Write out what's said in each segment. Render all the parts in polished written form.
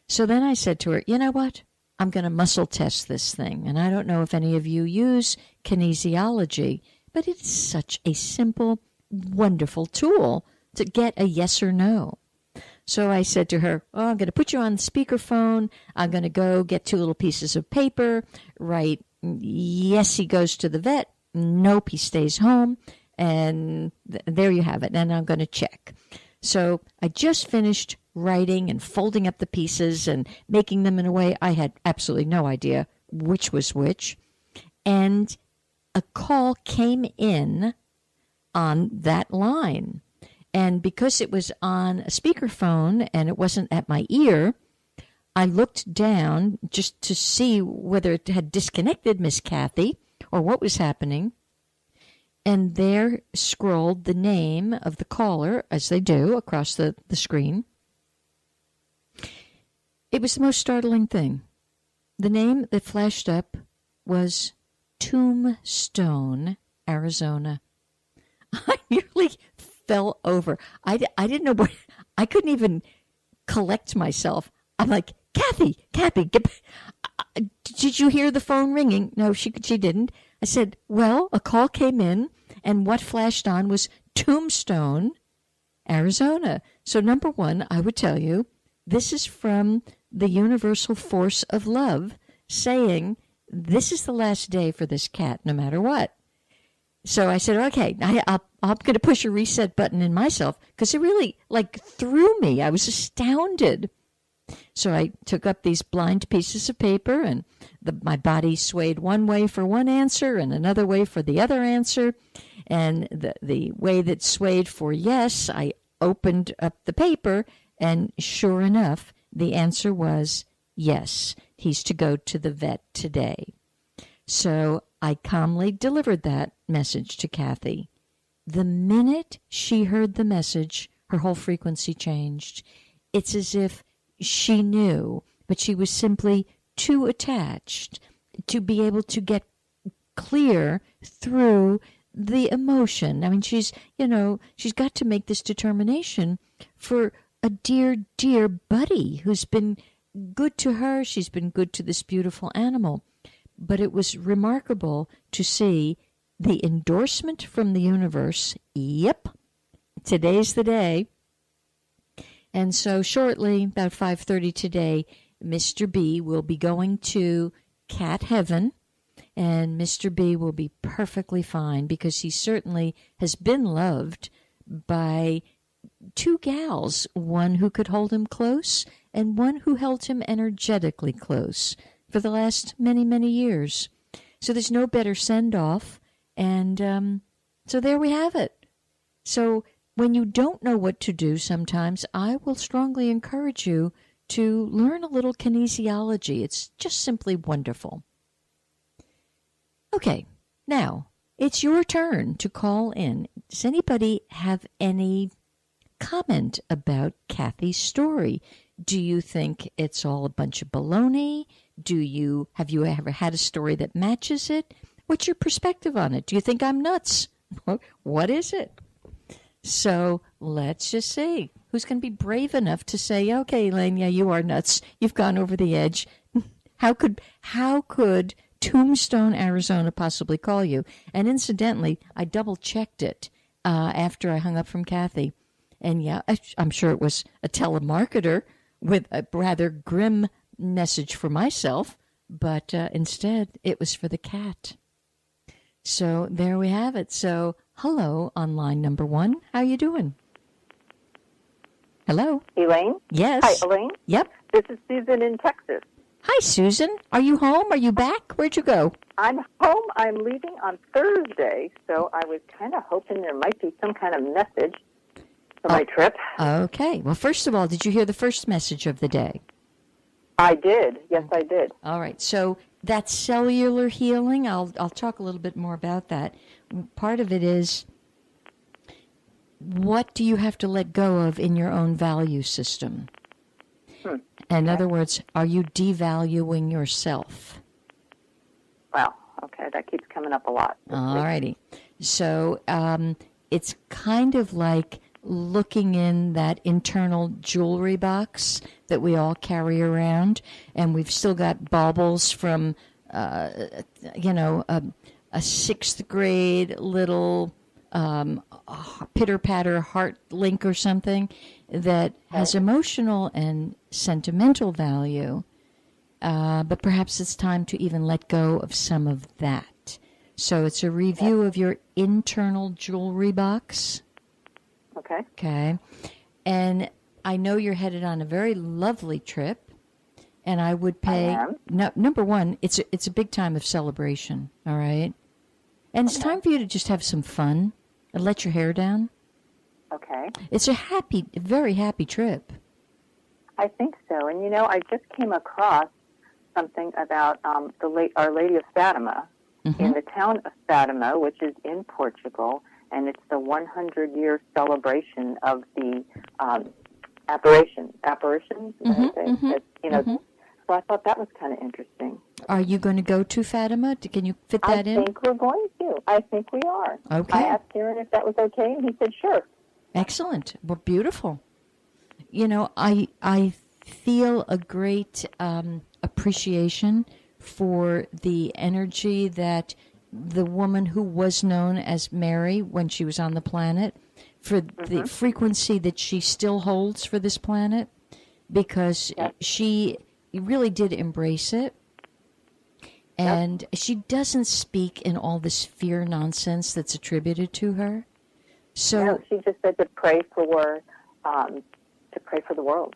So then I said to her, you know what? I'm going to muscle test this thing. And I don't know if any of you use kinesiology, but it's such a simple, wonderful tool to get a yes or no. So I said to her, I'm going to put you on speakerphone. I'm going to go get 2 little pieces of paper, write, yes, he goes to the vet. Nope, he stays home. And there you have it. And I'm going to check. So I just finished writing and folding up the pieces and making them in a way I had absolutely no idea which was which. And a call came in on that line. And because it was on a speakerphone and it wasn't at my ear, I looked down just to see whether it had disconnected Miss Kathy or what was happening. And there scrolled the name of the caller, as they do, across the screen. It was the most startling thing. The name that flashed up was Tombstone, Arizona. I nearly fell over. I didn't know what, I couldn't even collect myself. I'm like, Kathy, did you hear the phone ringing? No, she didn't. I said, well, a call came in, and what flashed on was Tombstone, Arizona. So number one, I would tell you, this is from the universal force of love saying, this is the last day for this cat, no matter what. So I said, okay, I'm going to push a reset button in myself because it really threw me. I was astounded. So I took up these blind pieces of paper and my body swayed one way for one answer and another way for the other answer. And the way that swayed for yes, I opened up the paper and sure enough, the answer was yes, he's to go to the vet today. So I calmly delivered that message to Kathy. The minute she heard the message, her whole frequency changed. It's as if she knew, but she was simply too attached to be able to get clear through the emotion. I mean, she's got to make this determination for a dear, dear buddy who's been good to her. She's been good to this beautiful animal. But it was remarkable to see the endorsement from the universe. Yep, today's the day. And so shortly, about 5:30 today, Mr. B will be going to cat heaven, and Mr. B will be perfectly fine because he certainly has been loved by 2 gals, one who could hold him close and one who held him energetically close for the last many, many years. So there's no better send-off, and so there we have it. So when you don't know what to do sometimes, I will strongly encourage you to learn a little kinesiology. It's just simply wonderful. Okay, now it's your turn to call in. Does anybody have any comment about Kathy's story? Do you think it's all a bunch of baloney? Have you ever had a story that matches it? What's your perspective on it? Do you think I'm nuts? What is it? So let's just see. Who's going to be brave enough to say, okay, Elaine, yeah, you are nuts. You've gone over the edge. How could Tombstone, Arizona possibly call you? And incidentally, I double-checked it after I hung up from Kathy. And yeah, I'm sure it was a telemarketer with a rather grim message for myself, but instead it was for the cat. So there we have it. So hello on line number 1. How you doing? Hello? Elaine? Yes. Hi, Elaine? Yep. This is Susan in Texas. Hi, Susan. Are you home? Are you back? Where'd you go? I'm home. I'm leaving on Thursday, so I was kind of hoping there might be some kind of message for my trip. Okay. Well, first of all, did you hear the first message of the day? I did. Yes, I did. All right. So that cellular healing, I'll talk a little bit more about that. Part of it is, what do you have to let go of in your own value system? In other words, are you devaluing yourself? Well, okay, that keeps coming up a lot. All righty. So it's kind of like looking in that internal jewelry box that we all carry around, and we've still got baubles from, a sixth grade little pitter-patter heart link or something that has emotional and sentimental value, but perhaps it's time to even let go of some of that. So it's a review of your internal jewelry box. Okay. Okay. And I know you're headed on a very lovely trip, and I would pay. Number one, it's a big time of celebration, all right? And it's time for you to just have some fun and let your hair down. Okay. It's a very happy trip. I think so. And, I just came across something about Our Lady of Fatima in the town of Fatima, which is in Portugal, and it's the 100-year celebration of the apparitions. So I thought that was kind of interesting. Are you going to go to Fatima? Can you fit that in? I think we're going to. I think we are. Okay. I asked Aaron if that was okay, and he said sure. Excellent. Well, beautiful. I feel a great appreciation for the energy that the woman who was known as Mary when she was on the planet, for the frequency that she still holds for this planet, because she really did embrace it. And she doesn't speak in all this fear nonsense that's attributed to her. So she just said to pray for the world,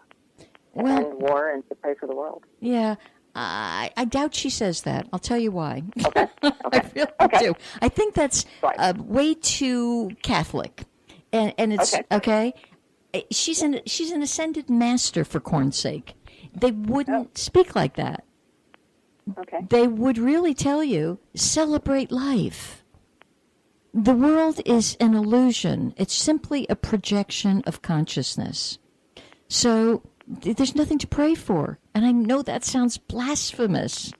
to end war and to pray for the world. Yeah, I doubt she says that. I'll tell you why. Okay. I really do. I think that's way too Catholic, and it's okay. She's an ascended master, for corn's sake. They wouldn't speak like that. Okay. They would really tell you, celebrate life. The world is an illusion. It's simply a projection of consciousness. So there's nothing to pray for. And I know that sounds blasphemous.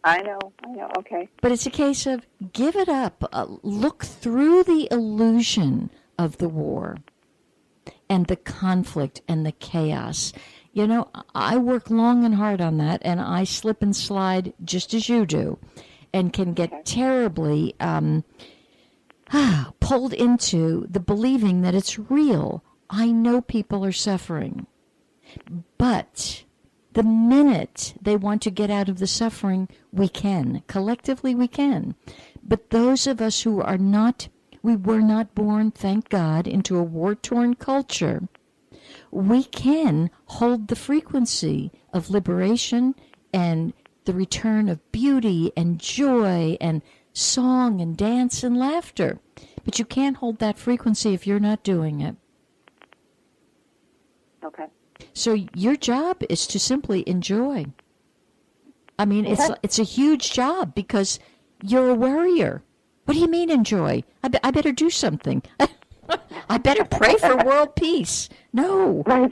I know, okay. But it's a case of give it up. Look through the illusion of the war and the conflict and the chaos. I work long and hard on that, and I slip and slide just as you do, and can get terribly pulled into the believing that it's real. I know people are suffering, but the minute they want to get out of the suffering, we can. Collectively, we can. But those of us who are not, we were not born, thank God, into a war-torn culture, we can hold the frequency of liberation and the return of beauty and joy and song and dance and laughter. But you can't hold that frequency if you're not doing it. Okay. So your job is to simply enjoy. I mean, it's a huge job because you're a warrior. What do you mean enjoy? I better do something. I better pray for world peace. No. Right.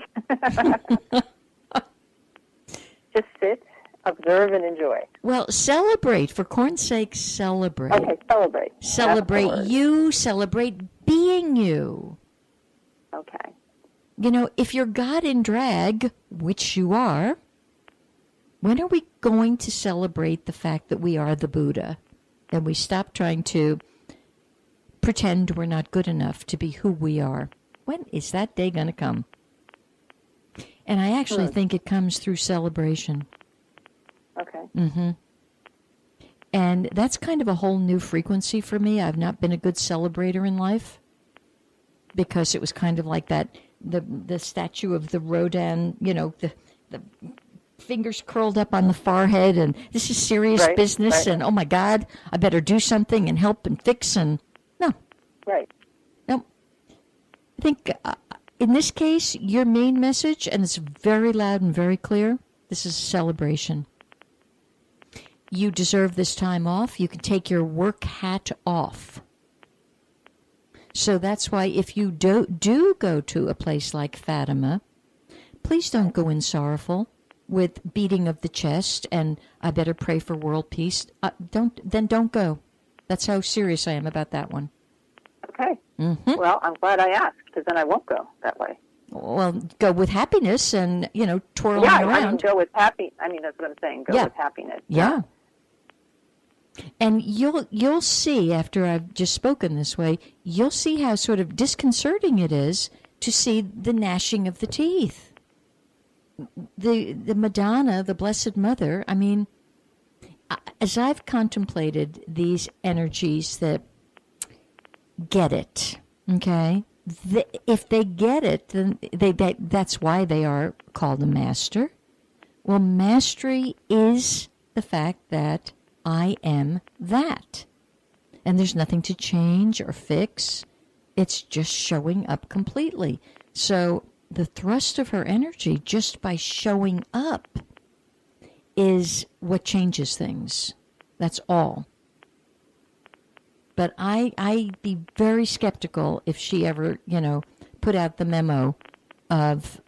Just sit, observe, and enjoy. Well, celebrate. For corn's sake, celebrate. Okay, celebrate. Celebrate you. Celebrate being you. Okay. If you're God in drag, which you are, when are we going to celebrate the fact that we are the Buddha? And we stop trying to pretend we're not good enough to be who we are. When is that day going to come? And I actually think it comes through celebration. Okay. Mm-hmm. And that's kind of a whole new frequency for me. I've not been a good celebrator in life because it was kind of like that, the statue of the Rodin, the fingers curled up on the forehead, and this is serious business, and oh my God, I better do something and help and fix, and no. Right. No. I think in this case, your main message, and it's very loud and very clear, this is a celebration. You deserve this time off. You can take your work hat off. So that's why if you do go to a place like Fatima, please don't go in sorrowful with beating of the chest and I better pray for world peace. Don't go. That's how serious I am about that one. Okay. Mm-hmm. Well, I'm glad I asked, because then I won't go that way. Well, go with happiness and, twirling Yeah, around. I mean, go with happy. I mean, that's what I'm saying. Go with happiness. Yeah. And you'll see, after I've just spoken this way, you'll see how sort of disconcerting it is to see the gnashing of the teeth. The Madonna, the Blessed Mother, I mean, as I've contemplated these energies that get it, okay, if they get it, then that's why they are called a master. Well, mastery is the fact that I am that. And there's nothing to change or fix. It's just showing up completely. So the thrust of her energy, just by showing up, is what changes things. That's all. But I'd be very skeptical if she ever, put out the memo of,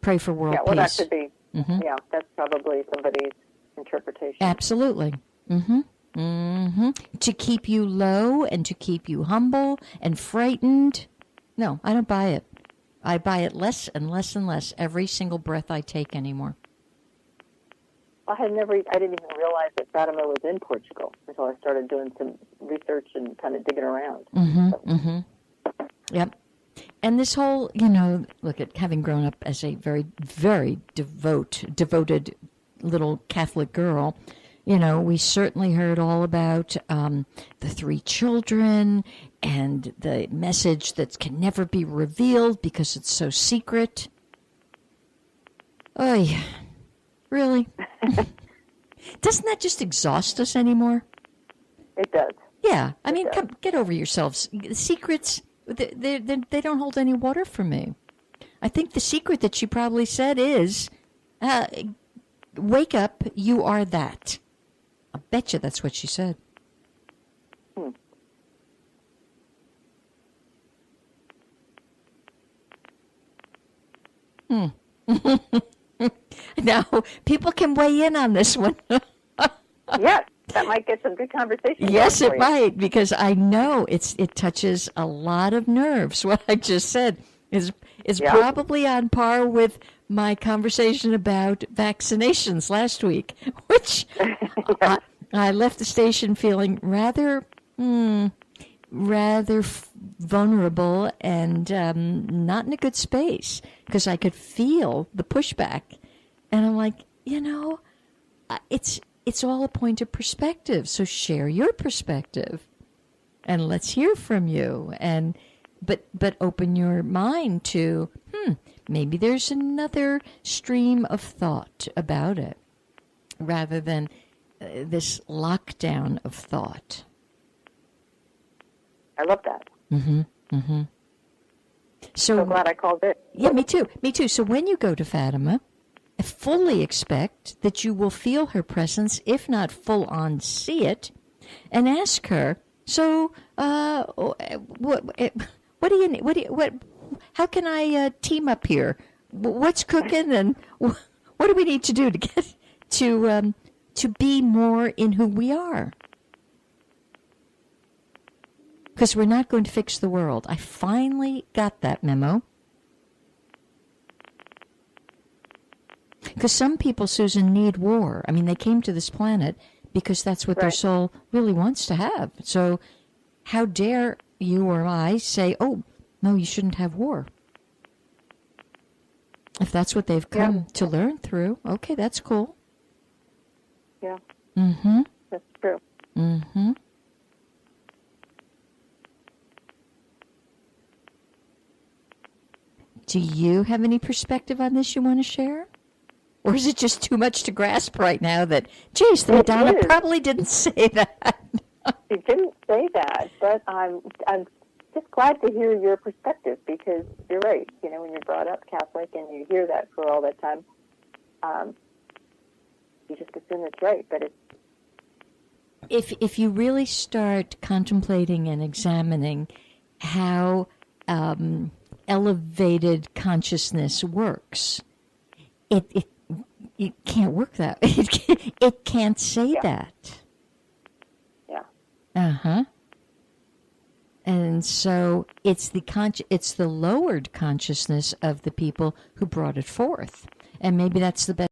pray for world peace. Yeah, well, that could be. Mm-hmm. Yeah, that's probably somebody's interpretation. Absolutely. Mm-hmm. Mm-hmm. To keep you low and to keep you humble and frightened. No, I don't buy it. I buy it less and less and less every single breath I take anymore. I didn't even realize that Fatima was in Portugal until I started doing some research and kind of digging around. Mm-hmm. So. Mm-hmm. Yep. And this whole, look at having grown up as a very, very devoted little Catholic girl, we certainly heard all about the 3 children and the message that can never be revealed because it's so secret. Oy, really? Doesn't that just exhaust us anymore? It does. Yeah. I mean, come, get over yourselves. Secrets, they don't hold any water for me. I think the secret that she probably said is, wake up, you are that. I bet you that's what she said. Now, people can weigh in on this one. Yes, that might get some good conversation. Yes, it might, because I know it touches a lot of nerves. What I just said is probably on par with my conversation about vaccinations last week, which I left the station feeling rather vulnerable and not in a good space, because I could feel the pushback. And I'm like, it's all a point of perspective. So share your perspective, and let's hear from you. And but open your mind to maybe there's another stream of thought about it, rather than this lockdown of thought. I love that. Mm-hmm. Mm-hmm. So glad I called it. Yeah, me too. Me too. So when you go to Fatima, fully expect that you will feel her presence, if not full on see it, and ask her, so what do you need? How can I team up here? What's cooking, and what do we need to do to get to be more in who we are? Because we're not going to fix the world. I finally got that memo. Because some people, Susan, need war. I mean, they came to this planet because that's what their soul really wants to have. So how dare you or I say, oh, no, you shouldn't have war? If that's what they've come to learn through, okay, that's cool. Yeah. Mm-hmm. That's true. Mm-hmm. Do you have any perspective on this you want to share? Or is it just too much to grasp right now that, geez, the Madonna probably didn't say that? She didn't say that, but I'm just glad to hear your perspective, because you're right. When you're brought up Catholic and you hear that for all that time, you just assume it's right, but it's... If you really start contemplating and examining how elevated consciousness works, it can't work that way. It can't say that. Yeah. Uh-huh. And so it's the lowered consciousness of the people who brought it forth. And maybe that's the best